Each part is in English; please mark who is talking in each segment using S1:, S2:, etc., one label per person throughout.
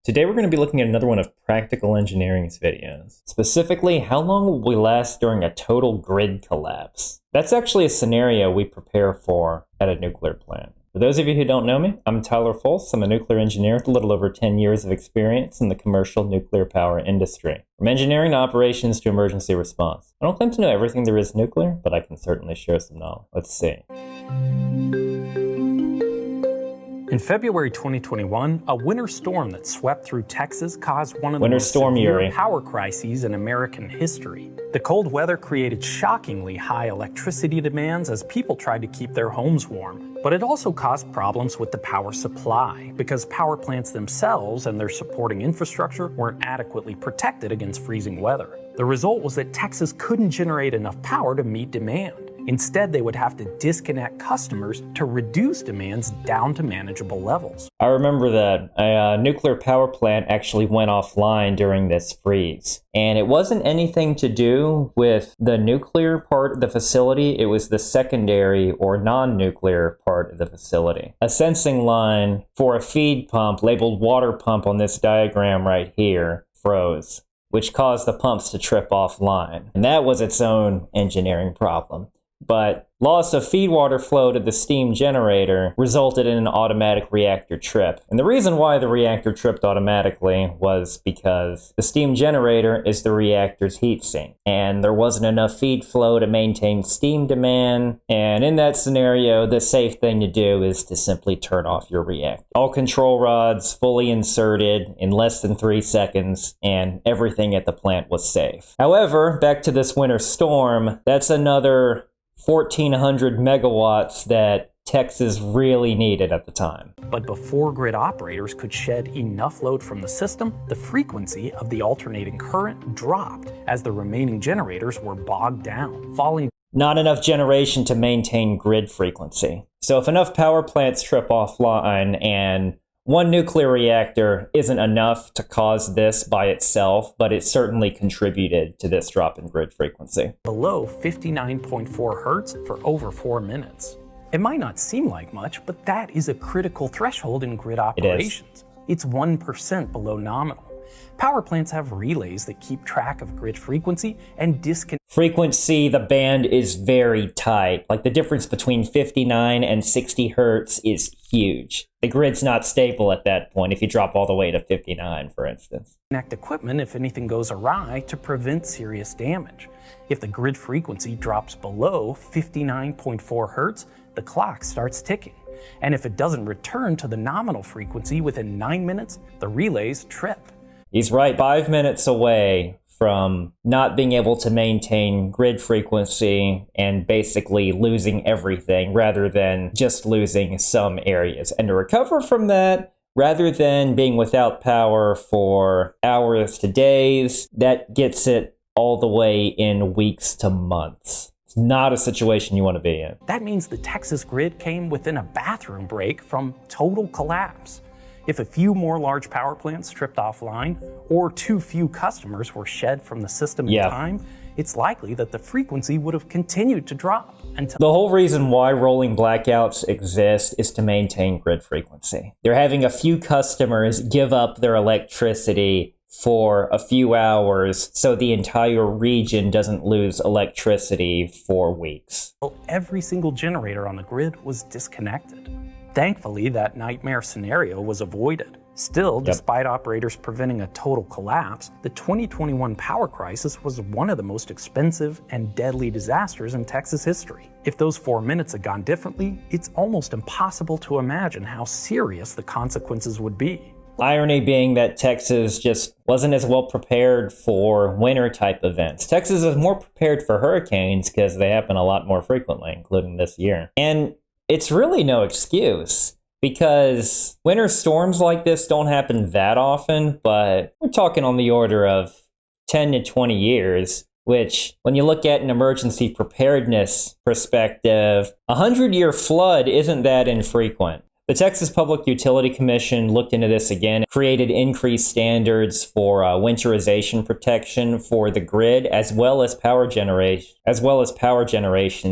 S1: Today we're going to be looking at another one of Practical Engineering's videos. Specifically, how long will we last during a total grid collapse? That's actually a scenario we prepare for at a nuclear plant. For those of you who don't know me, I'm Tyler Folse. I'm a nuclear engineer with a little over 10 years of experience in the commercial nuclear power industry. From engineering to operations to emergency response. I don't claim to know everything there is nuclear, but I can certainly share some knowledge. Let's see.
S2: In February 2021, a winter storm that swept through Texas caused one of the most severe power crises in American history. The cold weather created shockingly high electricity demands as people tried to keep their homes warm. But it also caused problems with the power supply because power plants themselves and their supporting infrastructure weren't adequately protected against freezing weather. The result was that Texas couldn't generate enough power to meet demand. Instead, they would have to disconnect customers to reduce demands down to manageable levels.
S1: I remember that a nuclear power plant actually went offline during this freeze. And it wasn't anything to do with the nuclear part of the facility, it was the secondary or non-nuclear part of the facility. A sensing line for a feed pump labeled water pump on this diagram right here froze, which caused the pumps to trip offline. And that was its own engineering problem. But loss of feed water flow to the steam generator resulted in an automatic reactor trip. And the reason why the reactor tripped automatically was because the steam generator is the reactor's heat sink. And there wasn't enough feed flow to maintain steam demand. And in that scenario, the safe thing to do is to simply turn off your reactor. All control rods fully inserted in less than 3 seconds, and everything at the plant was safe. However, back to this winter storm, that's another 1,400 megawatts that Texas really needed at the time.
S2: But before grid operators could shed enough load from the system, the frequency of the alternating current dropped as the remaining generators were bogged down, falling.
S1: Not enough generation to maintain grid frequency. So if enough power plants trip offline and one nuclear reactor isn't enough to cause this by itself, but it certainly contributed to this drop in grid frequency.
S2: Below 59.4 hertz for over 4 minutes. It might not seem like much, but that is a critical threshold in grid operations. It's 1% below nominal. Power plants have relays that keep track of grid frequency and disconnect.
S1: Frequency, the band is very tight. Like the difference between 59 and 60 hertz is huge. The grid's not stable at that point if you drop all the way to 59, for instance.
S2: Connect equipment if anything goes awry to prevent serious damage. If the grid frequency drops below 59.4 hertz, the clock starts ticking. And if it doesn't return to the nominal frequency within 9 minutes, the relays trip.
S1: He's right, 5 minutes away from not being able to maintain grid frequency and basically losing everything rather than just losing some areas. And to recover from that, rather than being without power for hours to days, that gets it all the way in weeks to months. It's not a situation you want to be in.
S2: That means the Texas grid came within a bathroom break from total collapse. If a few more large power plants tripped offline, or too few customers were shed from the system in time, it's likely that the frequency would have continued to drop until...
S1: The whole reason why rolling blackouts exist is to maintain grid frequency. They're having a few customers give up their electricity for a few hours so the entire region doesn't lose electricity for weeks.
S2: Every single generator on the grid was disconnected. Thankfully, that nightmare scenario was avoided. Still, despite operators preventing a total collapse, the 2021 power crisis was one of the most expensive and deadly disasters in Texas history. If those 4 minutes had gone differently, it's almost impossible to imagine how serious the consequences would be.
S1: Irony being that Texas just wasn't as well prepared for winter type events. Texas is more prepared for hurricanes because they happen a lot more frequently, including this year. And it's really no excuse because winter storms like this don't happen that often, but we're talking on the order of 10 to 20 years, which when you look at an emergency preparedness perspective, a 100-year flood isn't that infrequent. The Texas Public Utility Commission looked into this again, created increased standards for winterization protection for the grid, as well as power generation,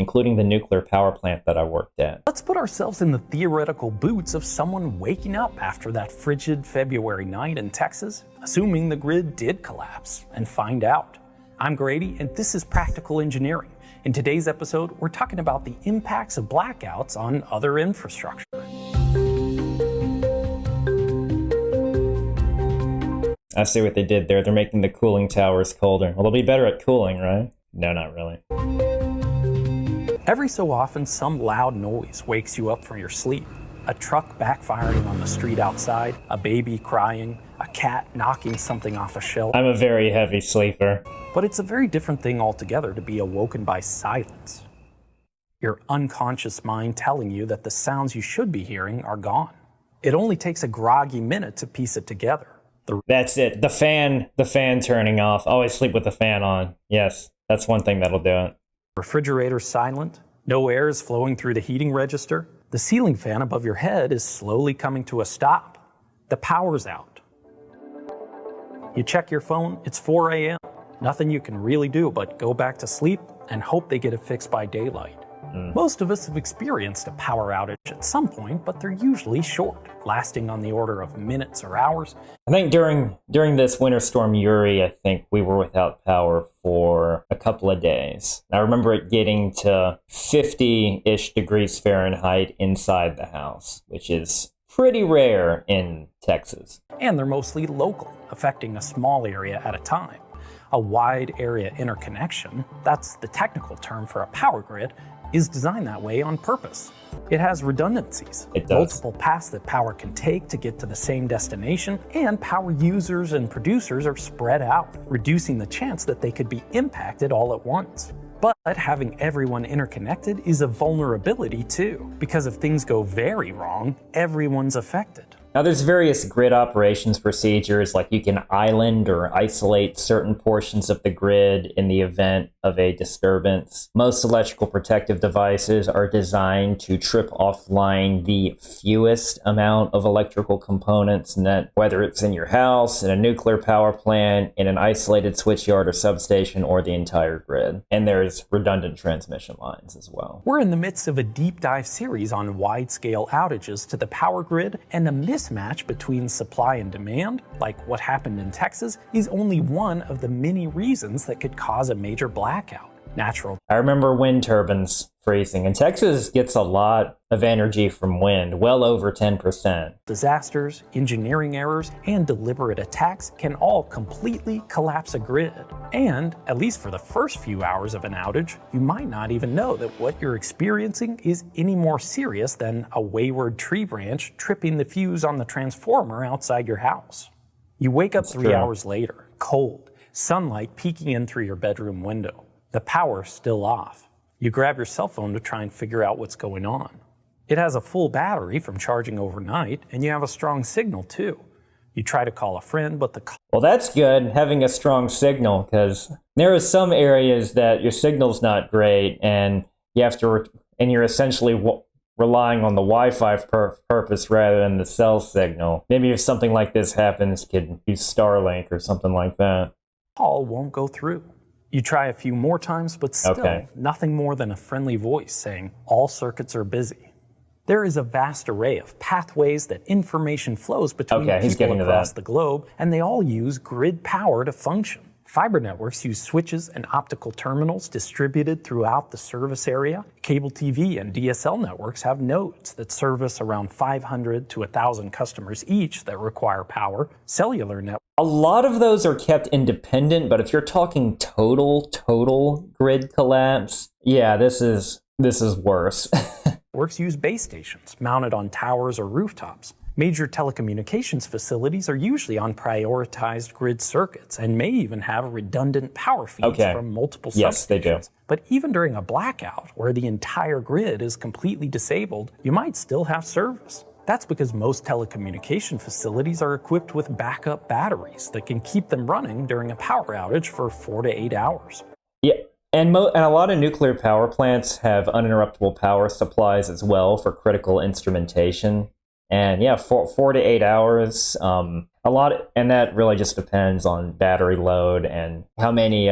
S1: including the nuclear power plant that I worked at.
S2: Let's put ourselves in the theoretical boots of someone waking up after that frigid February night in Texas, assuming the grid did collapse, and find out. I'm Grady, and this is Practical Engineering. In today's episode, we're talking about the impacts of blackouts on other infrastructure.
S1: I see what they did there. They're making the cooling towers colder. Well, they'll be better at cooling, right? No, not really.
S2: Every so often, some loud noise wakes you up from your sleep. A truck backfiring on the street outside, a baby crying, a cat knocking something off a shelf.
S1: I'm a very heavy sleeper.
S2: But it's a very different thing altogether to be awoken by silence. Your unconscious mind telling you that the sounds you should be hearing are gone. It only takes a groggy minute to piece it together.
S1: That's it. The fan turning off. Always sleep with the fan on. Yes, that's one thing that'll do it.
S2: Refrigerator silent. No air is flowing through the heating register. The ceiling fan above your head is slowly coming to a stop. The power's out. You check your phone, it's 4 a.m. Nothing you can really do but go back to sleep and hope they get it fixed by daylight. Most of us have experienced a power outage at some point, but they're usually short, lasting on the order of minutes or hours.
S1: I think during this winter storm Uri, I think we were without power for a couple of days. I remember it getting to 50-ish degrees Fahrenheit inside the house, which is pretty rare in Texas.
S2: And they're mostly local, affecting a small area at a time. A wide area interconnection, that's the technical term for a power grid, is designed that way on purpose. It has redundancies, multiple paths that power can take to get to the same destination, and power users and producers are spread out, reducing the chance that they could be impacted all at once. But having everyone interconnected is a vulnerability too, because if things go very wrong, everyone's affected.
S1: Now, there's various grid operations procedures, like you can island or isolate certain portions of the grid in the event of a disturbance. Most electrical protective devices are designed to trip offline the fewest amount of electrical components, and that whether it's in your house, in a nuclear power plant, in an isolated switchyard or substation, or the entire grid. And there's redundant transmission lines as well.
S2: We're in the midst of a deep dive series on wide-scale outages to the power grid, and a mismatch between supply and demand, like what happened in Texas, is only one of the many reasons that could cause a major blackout.
S1: I remember wind turbines freezing, and Texas gets a lot of energy from wind, well over 10%.
S2: Disasters, engineering errors, and deliberate attacks can all completely collapse a grid. And, at least for the first few hours of an outage, you might not even know that what you're experiencing is any more serious than a wayward tree branch tripping the fuse on the transformer outside your house. You wake up 3 hours later, cold, sunlight peeking in through your bedroom window. The power's still off. You grab your cell phone to try and figure out what's going on. It has a full battery from charging overnight, and you have a strong signal too. You try to call a friend, but
S1: Well, that's good, having a strong signal, because there are some areas that your signal's not great, and you have to, and you're essentially relying on the Wi-Fi purpose rather than the cell signal. Maybe if something like this happens, you could use Starlink or something like that.
S2: Call won't go through. You try a few more times, but still nothing more than a friendly voice saying, all circuits are busy. There is a vast array of pathways that information flows between people across the globe, and they all use grid power to function. Fiber networks use switches and optical terminals distributed throughout the service area. Cable TV and DSL networks have nodes that service around 500 to 1,000 customers each that require power. Cellular networks.
S1: A lot of those are kept independent, but if you're talking total grid collapse, yeah, this is worse.
S2: Networks use base stations mounted on towers or rooftops. Major telecommunications facilities are usually on prioritized grid circuits and may even have redundant power feeds from multiple substations.
S1: Yes, they do.
S2: But even during a blackout, where the entire grid is completely disabled, you might still have service. That's because most telecommunication facilities are equipped with backup batteries that can keep them running during a power outage for 4 to 8 hours.
S1: Yeah, and a lot of nuclear power plants have uninterruptible power supplies as well for critical instrumentation. And yeah, 4 to 8 hours. A lot, and that really just depends on battery load and how many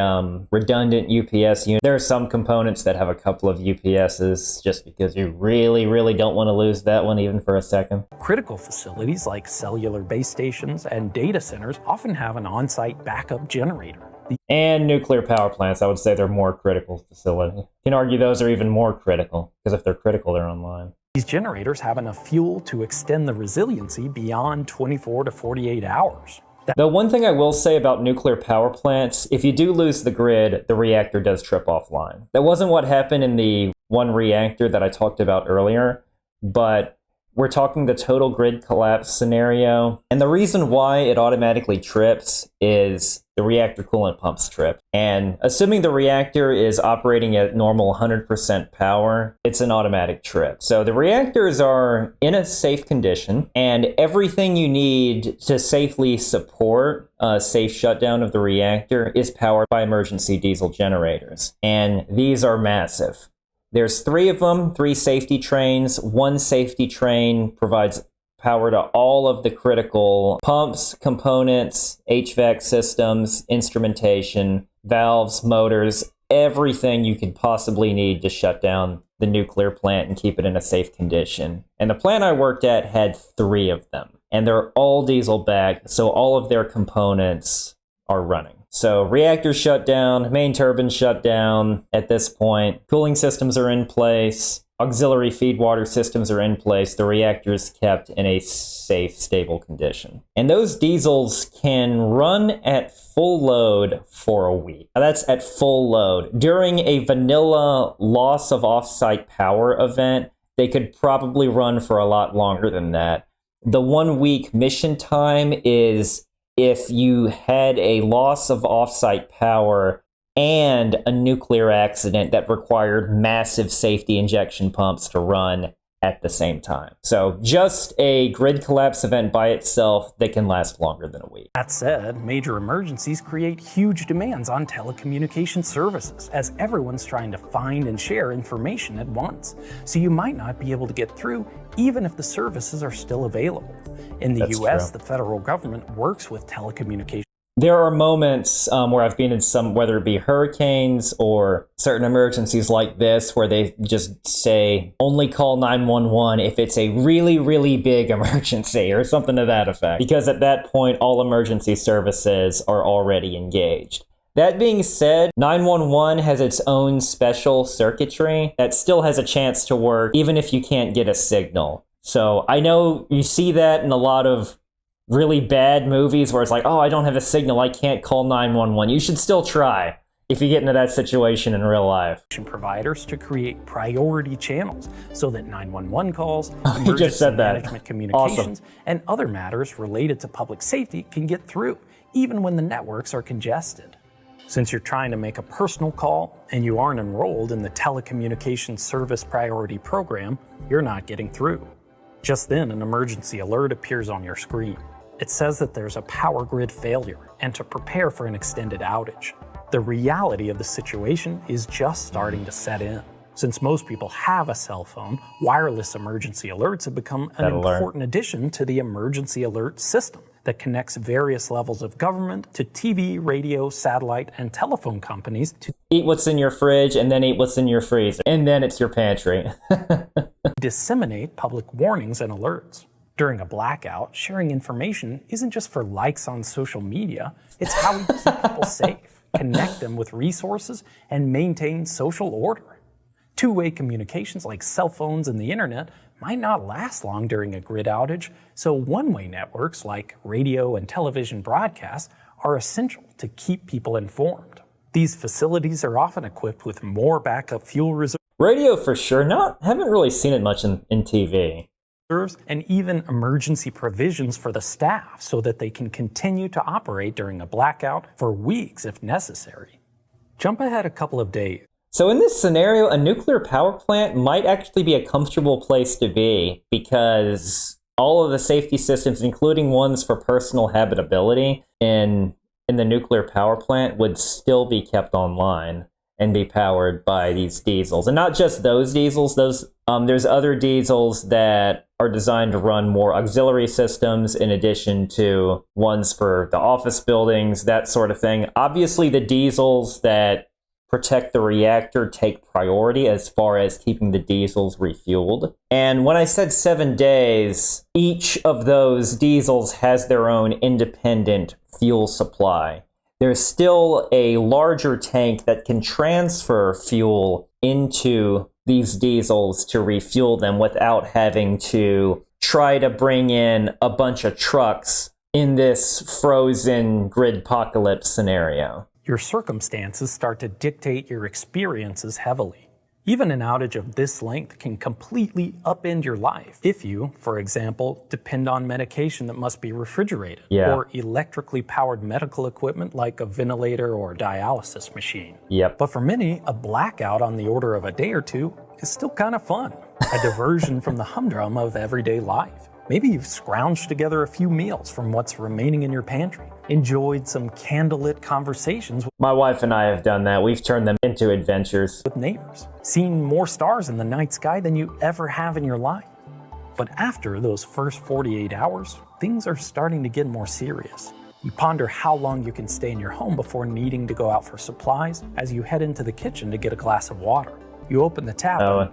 S1: redundant UPS units. There are some components that have a couple of UPSs just because you really, really don't want to lose that one even for a second.
S2: Critical facilities like cellular base stations and data centers often have an on-site backup generator.
S1: And nuclear power plants, I would say they're more critical facility. You can argue those are even more critical, because if they're critical, they're online.
S2: These generators have enough fuel to extend the resiliency beyond 24 to 48 hours.
S1: The one thing I will say about nuclear power plants, if you do lose the grid, the reactor does trip offline. That wasn't what happened in the one reactor that I talked about earlier, but we're talking the total grid collapse scenario. And the reason why it automatically trips is the reactor coolant pumps trip. And assuming the reactor is operating at normal 100% power, it's an automatic trip. So the reactors are in a safe condition, and everything you need to safely support a safe shutdown of the reactor is powered by emergency diesel generators. And these are massive. There's 3 of them, 3 safety trains. One safety train provides power to all of the critical pumps, components, HVAC systems, instrumentation, valves, motors, everything you could possibly need to shut down the nuclear plant and keep it in a safe condition. And the plant I worked at had 3 of them. And they're all diesel backed, so all of their components are running. So reactors shut down, main turbine shut down at this point, cooling systems are in place, auxiliary feed water systems are in place, the reactor is kept in a safe, stable condition. And those diesels can run at full load for a week. Now that's at full load. During a vanilla loss of offsite power event, they could probably run for a lot longer than that. The 1 week mission time is if you had a loss of offsite power and a nuclear accident that required massive safety injection pumps to run at the same time. So just a grid collapse event by itself, that can last longer than a week.
S2: That said, major emergencies create huge demands on telecommunication services, as everyone's trying to find and share information at once. So you might not be able to get through even if the services are still available. In the US, the federal government works with telecommunication.
S1: There are moments where I've been in some, whether it be hurricanes or certain emergencies like this, where they just say, only call 911 if it's a really, really big emergency or something to that effect. Because at that point, all emergency services are already engaged. That being said, 911 has its own special circuitry that still has a chance to work even if you can't get a signal. So I know you see that in a lot of really bad movies where it's like, oh, I don't have a signal, I can't call 911. You should still try if you get into that situation in real life.
S2: Providers to create priority channels so that 911 calls,
S1: you just said that.
S2: Management communications, and other matters related to public safety can get through, even when the networks are congested. Since you're trying to make a personal call and you aren't enrolled in the Telecommunication Service Priority Program, you're not getting through. Just then, an emergency alert appears on your screen. It says that there's a power grid failure and to prepare for an extended outage. The reality of the situation is just starting to set in. Since most people have a cell phone, wireless emergency alerts have become an important addition to the emergency alert system that connects various levels of government to TV, radio, satellite, and telephone companies to
S1: eat what's in your fridge and then eat what's in your freezer. And then it's your pantry.
S2: disseminate public warnings and alerts. During a blackout, sharing information isn't just for likes on social media, it's how we keep people safe, connect them with resources, and maintain social order. Two-way communications like cell phones and the internet might not last long during a grid outage, so one-way networks like radio and television broadcasts are essential to keep people informed. These facilities are often equipped with more backup fuel reserves.
S1: Radio for sure, haven't really seen it much in TV.
S2: And even emergency provisions for the staff so that they can continue to operate during a blackout for weeks if necessary. Jump ahead a couple of days.
S1: So in this scenario, a nuclear power plant might actually be a comfortable place to be because all of the safety systems, including ones for personal habitability in the nuclear power plant, would still be kept online and be powered by these diesels. And not just those diesels, there's other diesels that are designed to run more auxiliary systems in addition to ones for the office buildings, that sort of thing. Obviously, the diesels that protect the reactor take priority as far as keeping the diesels refueled. And when I said 7 days, each of those diesels has their own independent fuel supply. There's still a larger tank that can transfer fuel into these diesels to refuel them without having to try to bring in a bunch of trucks in this frozen grid apocalypse scenario.
S2: Your circumstances start to dictate your experiences heavily. Even an outage of this length can completely upend your life if you, for example, depend on medication that must be refrigerated, or electrically powered medical equipment like a ventilator or dialysis machine. But for many, a blackout on the order of a day or two is still kind of fun, a diversion from the humdrum of everyday life. Maybe you've scrounged together a few meals from what's remaining in your pantry, enjoyed some candlelit conversations
S1: My wife and I have done that. We've turned them into adventures
S2: with neighbors, seen more stars in the night sky than you ever have in your life. But after those first 48 hours, things are starting to get more serious. You ponder how long you can stay in your home before needing to go out for supplies as you head into the kitchen to get a glass of water. You open the tap and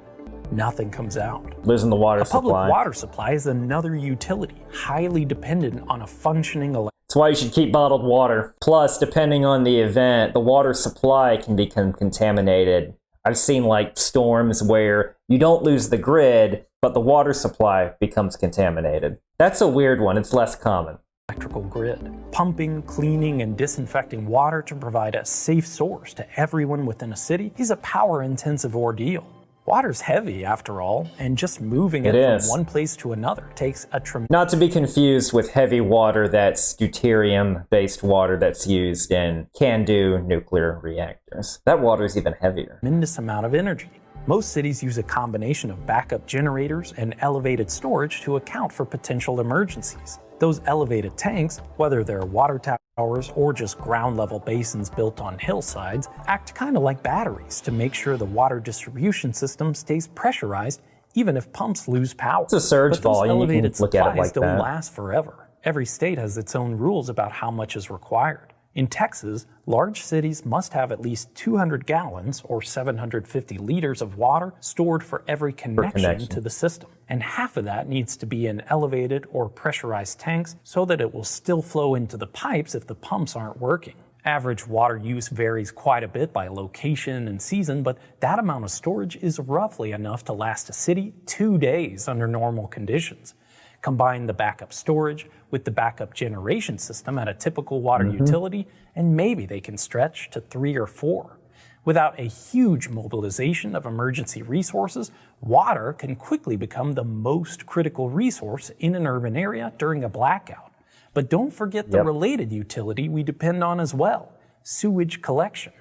S2: nothing comes out.
S1: Losing the water supply.
S2: A public water supply is another utility highly dependent on a functioning
S1: That's why you should keep bottled water. Plus, depending on the event, the water supply can become contaminated. I've seen like storms where you don't lose the grid, but the water supply becomes contaminated. That's a weird one. It's less common.
S2: Electrical grid, pumping, cleaning, and disinfecting water to provide a safe source to everyone within a city is a power-intensive ordeal. Water's heavy, after all, and just moving it from one place to another takes a tremendous...
S1: Not to be confused with heavy water that's deuterium-based water that's used in CANDU nuclear reactors. That water is even heavier.
S2: ...tremendous amount of energy. Most cities use a combination of backup generators and elevated storage to account for potential emergencies. Those elevated tanks, whether they're water towers or just ground-level basins built on hillsides, act kind of like batteries to make sure the water distribution system stays pressurized even if pumps lose power.
S1: It's a surge volume. You can look at it like that.
S2: Don't last forever. Every state has its own rules about how much is required. In Texas, large cities must have at least 200 gallons or 750 liters of water stored for every connection to the system. And half of that needs to be in elevated or pressurized tanks so that it will still flow into the pipes if the pumps aren't working. Average water use varies quite a bit by location and season, but that amount of storage is roughly enough to last a city 2 days under normal conditions. Combine the backup storage with the backup generation system at a typical water utility, and maybe they can stretch to 3 or 4. Without a huge mobilization of emergency resources, water can quickly become the most critical resource in an urban area during a blackout. But don't forget the related utility we depend on as well, sewage collection.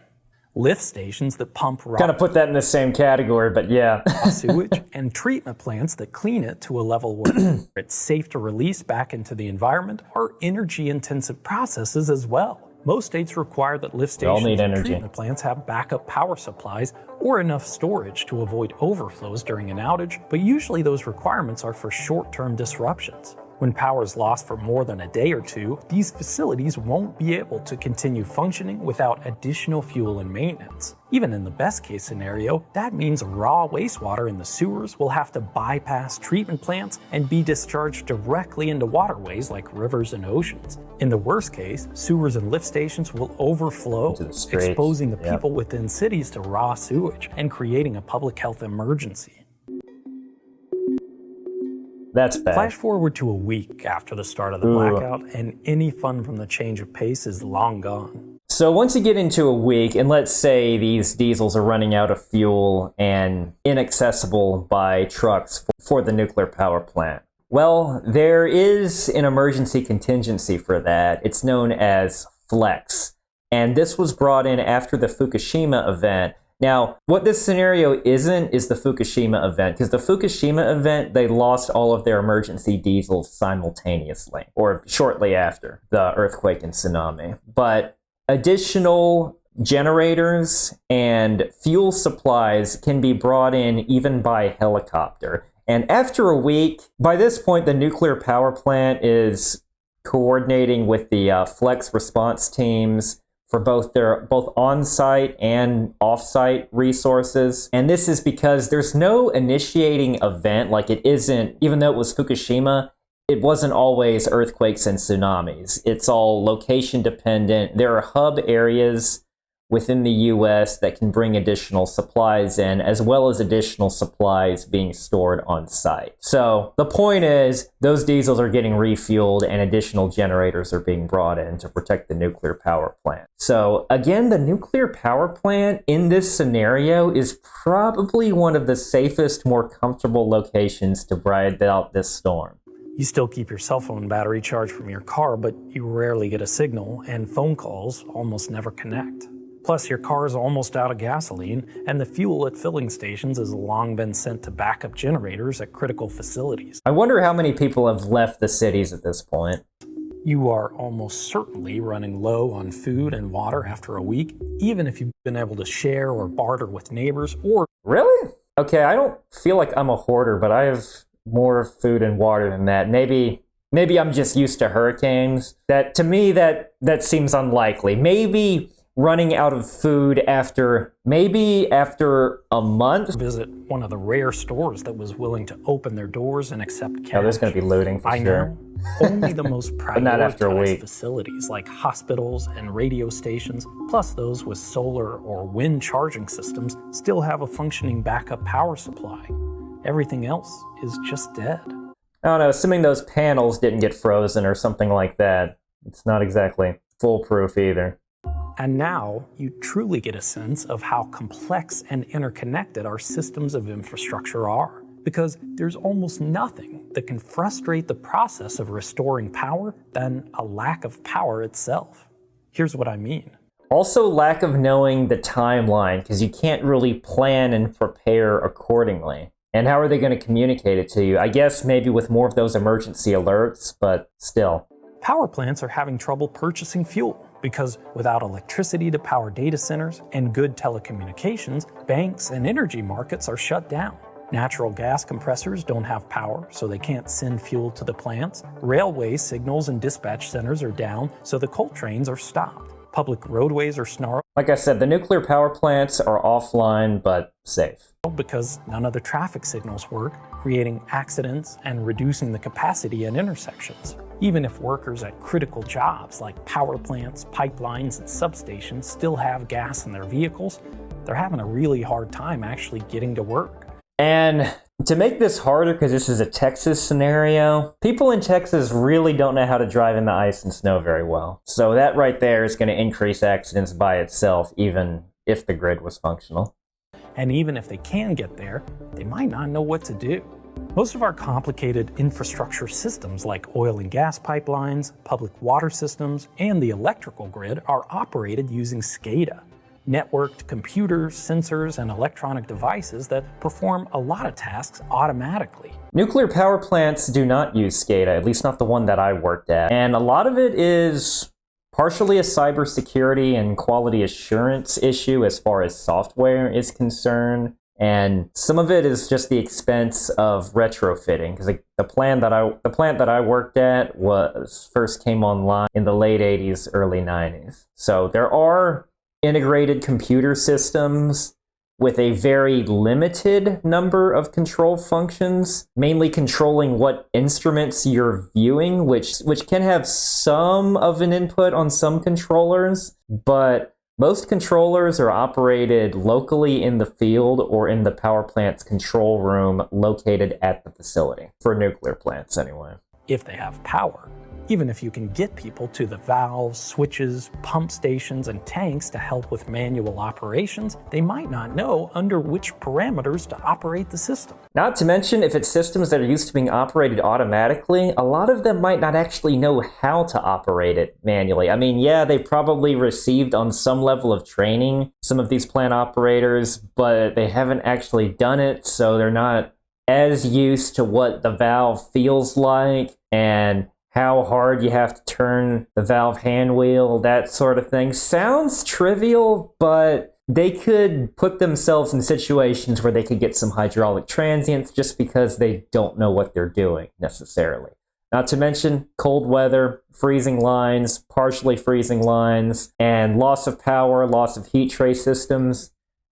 S2: Lift stations that pump raw
S1: kind of put that in the same category, but
S2: sewage, and treatment plants that clean it to a level where it's safe to release back into the environment are energy-intensive processes as well. Most states require that lift stations and treatment plants have backup power supplies or enough storage to avoid overflows during an outage, but usually those requirements are for short-term disruptions. When power is lost for more than a day or two, these facilities won't be able to continue functioning without additional fuel and maintenance. Even in the best case scenario, that means raw wastewater in the sewers will have to bypass treatment plants and be discharged directly into waterways like rivers and oceans. In the worst case, sewers and lift stations will overflow, exposing the people within cities to raw sewage and creating a public health emergency.
S1: That's bad.
S2: Flash forward to a week after the start of the blackout, and any fun from the change of pace is long gone.
S1: So once you get into a week, and let's say these diesels are running out of fuel and inaccessible by trucks for the nuclear power plant, well, there is an emergency contingency for that. It's known as Flex. And this was brought in after the Fukushima event. Now, what this scenario isn't is the Fukushima event, because the Fukushima event, they lost all of their emergency diesels simultaneously, or shortly after the earthquake and tsunami. But additional generators and fuel supplies can be brought in even by helicopter. And after a week, by this point, the nuclear power plant is coordinating with the flex response teams for both on-site and off-site resources. And this is because there's no initiating event, like it isn't, even though it was Fukushima, it wasn't always earthquakes and tsunamis. It's all location dependent. There are hub areas within the US that can bring additional supplies in, as well as additional supplies being stored on site. So the point is, those diesels are getting refueled and additional generators are being brought in to protect the nuclear power plant. So again, the nuclear power plant in this scenario is probably one of the safest, more comfortable locations to ride out this storm.
S2: You still keep your cell phone battery charged from your car, but you rarely get a signal, and phone calls almost never connect. Plus, your car is almost out of gasoline, and the fuel at filling stations has long been sent to backup generators at critical facilities.
S1: I wonder how many people have left the cities at this point.
S2: You are almost certainly running low on food and water after a week, even if you've been able to share or barter with neighbors or...
S1: Really? Okay, I don't feel like I'm a hoarder, but I have more food and water than that. Maybe I'm just used to hurricanes. To me, that seems unlikely. Maybe running out of food after a month.
S2: Visit one of the rare stores that was willing to open their doors and accept cash.
S1: Oh, there's going to be looting for sure.
S2: Only the most
S1: but not after a
S2: prioritized
S1: week.
S2: Facilities like hospitals and radio stations, plus those with solar or wind charging systems, still have a functioning backup power supply. Everything else is just dead.
S1: I don't know, assuming those panels didn't get frozen or something like that. It's not exactly foolproof either.
S2: And now you truly get a sense of how complex and interconnected our systems of infrastructure are, because there's almost nothing that can frustrate the process of restoring power than a lack of power itself. Here's what I mean.
S1: Also, lack of knowing the timeline, because you can't really plan and prepare accordingly. And how are they going to communicate it to you? I guess maybe with more of those emergency alerts, but still.
S2: Power plants are having trouble purchasing fuel because without electricity to power data centers and good telecommunications, banks and energy markets are shut down. Natural gas compressors don't have power, so they can't send fuel to the plants. Railway signals and dispatch centers are down, so the coal trains are stopped. Public roadways are snarled.
S1: Like I said, the nuclear power plants are offline, but safe.
S2: Because none of the traffic signals work, creating accidents and reducing the capacity at intersections. Even if workers at critical jobs like power plants, pipelines, and substations still have gas in their vehicles, they're having a really hard time actually getting to work.
S1: And to make this harder, because this is a Texas scenario, people in Texas really don't know how to drive in the ice and snow very well. So that right there is going to increase accidents by itself, even if the grid was functional.
S2: And even if they can get there, they might not know what to do. Most of our complicated infrastructure systems like oil and gas pipelines, public water systems, and the electrical grid are operated using SCADA. Networked computers, sensors, and electronic devices that perform a lot of tasks automatically.
S1: Nuclear power plants do not use SCADA, at least not the one that I worked at. And a lot of it is partially a cybersecurity and quality assurance issue as far as software is concerned. And some of it is just the expense of retrofitting, because the plant that I worked at first came online in the late 80s, early 90s. So there are integrated computer systems with a very limited number of control functions, mainly controlling what instruments you're viewing, which can have some of an input on some controllers, but most controllers are operated locally in the field or in the power plant's control room located at the facility, for nuclear plants anyway.
S2: If they have power. Even if you can get people to the valves, switches, pump stations, and tanks to help with manual operations, they might not know under which parameters to operate the system.
S1: Not to mention, if it's systems that are used to being operated automatically, a lot of them might not actually know how to operate it manually. I mean, yeah, they probably received on some level of training, some of these plant operators, but they haven't actually done it, so they're not as used to what the valve feels like and how hard you have to turn the valve hand wheel, that sort of thing. Sounds trivial, but they could put themselves in situations where they could get some hydraulic transients just because they don't know what they're doing necessarily. Not to mention cold weather, freezing lines, partially freezing lines, and loss of power, loss of heat trace systems.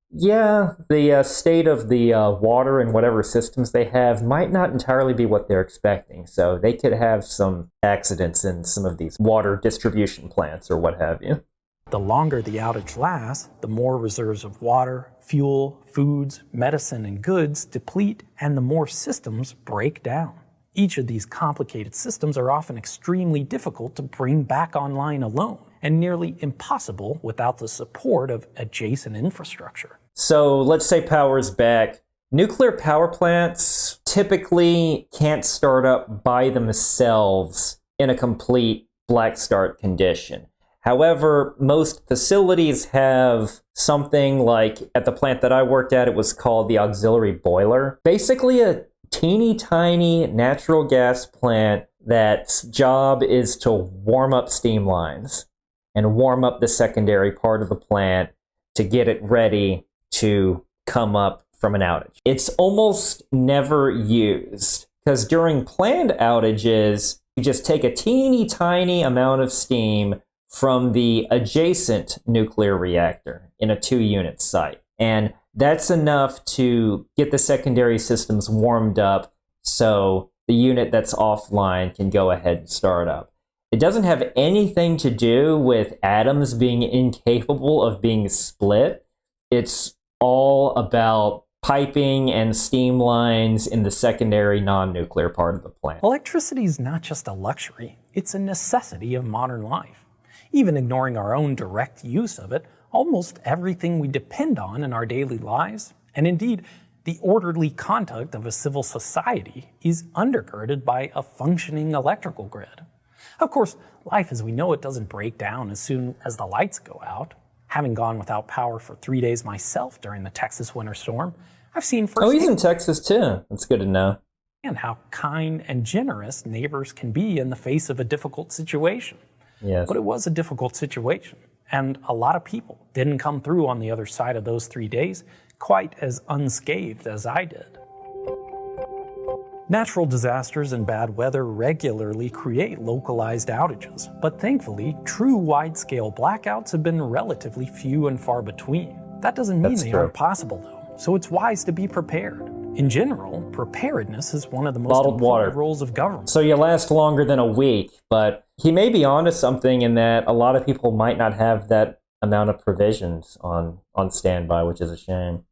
S1: Yeah, the state of the water and whatever systems they have might not entirely be what they're expecting. So they could have some accidents in some of these water distribution plants or what have you.
S2: The longer the outage lasts, the more reserves of water, fuel, foods, medicine, and goods deplete, and the more systems break down. Each of these complicated systems are often extremely difficult to bring back online alone, and nearly impossible without the support of adjacent infrastructure.
S1: So let's say power's back. Nuclear power plants typically can't start up by themselves in a complete black start condition. However, most facilities have something like, at the plant that I worked at, it was called the auxiliary boiler. Basically a teeny tiny natural gas plant that's job is to warm up steam lines and warm up the secondary part of the plant to get it ready to come up from an outage. It's almost never used because during planned outages, you just take a teeny tiny amount of steam from the adjacent nuclear reactor in a 2-unit site. And that's enough to get the secondary systems warmed up so the unit that's offline can go ahead and start up. It doesn't have anything to do with atoms being incapable of being split. It's all about piping and steam lines in the secondary non-nuclear part of the plant.
S2: Electricity is not just a luxury, it's a necessity of modern life. Even ignoring our own direct use of it, almost everything we depend on in our daily lives, and indeed the orderly conduct of a civil society, is undergirded by a functioning electrical grid. Of course, life as we know it doesn't break down as soon as the lights go out. Having gone without power for 3 days myself during the Texas winter storm, I've seen firsthand.
S1: Oh, he's in Texas too. That's good to know.
S2: And how kind and generous neighbors can be in the face of a difficult situation.
S1: Yes.
S2: But it was a difficult situation, and a lot of people didn't come through on the other side of those 3 days quite as unscathed as I did. Natural disasters and bad weather regularly create localized outages, but thankfully, true wide-scale blackouts have been relatively few and far between. That doesn't mean they aren't possible, though, so it's wise to be prepared. In general, preparedness is one of the most important roles of government.
S1: So you last longer than a week, but he may be onto something in that a lot of people might not have that amount of provisions on standby, which is a shame.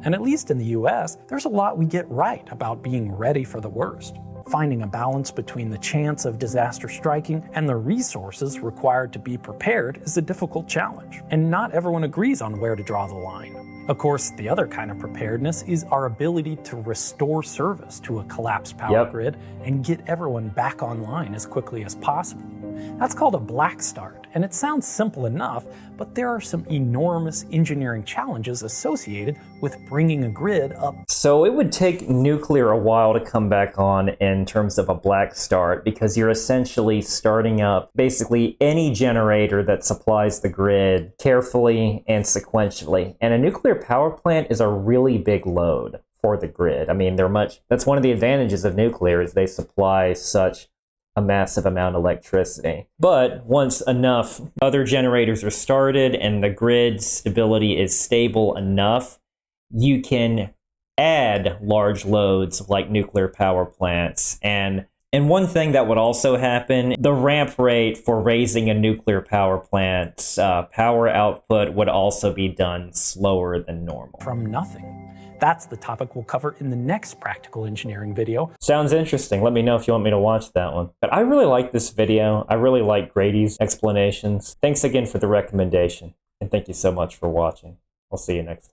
S2: And at least in the US, there's a lot we get right about being ready for the worst. Finding a balance between the chance of disaster striking and the resources required to be prepared is a difficult challenge, and not everyone agrees on where to draw the line. Of course, the other kind of preparedness is our ability to restore service to a collapsed power grid and get everyone back online as quickly as possible. That's called a black start, and it sounds simple enough, but there are some enormous engineering challenges associated with bringing a grid up.
S1: So it would take nuclear a while to come back on in terms of a black start, because you're essentially starting up basically any generator that supplies the grid carefully and sequentially. And a nuclear power plant is a really big load for the grid. I mean, that's one of the advantages of nuclear, is they supply such a massive amount of electricity. But once enough other generators are started and the grid stability is stable enough, you can add large loads like nuclear power plants. And one thing that would also happen, the ramp rate for raising a nuclear power plant's power output would also be done slower than normal.
S2: From nothing. That's the topic we'll cover in the next practical engineering video.
S1: Sounds interesting. Let me know if you want me to watch that one. But I really like this video. I really like Grady's explanations. Thanks again for the recommendation. And thank you so much for watching. I'll see you next time.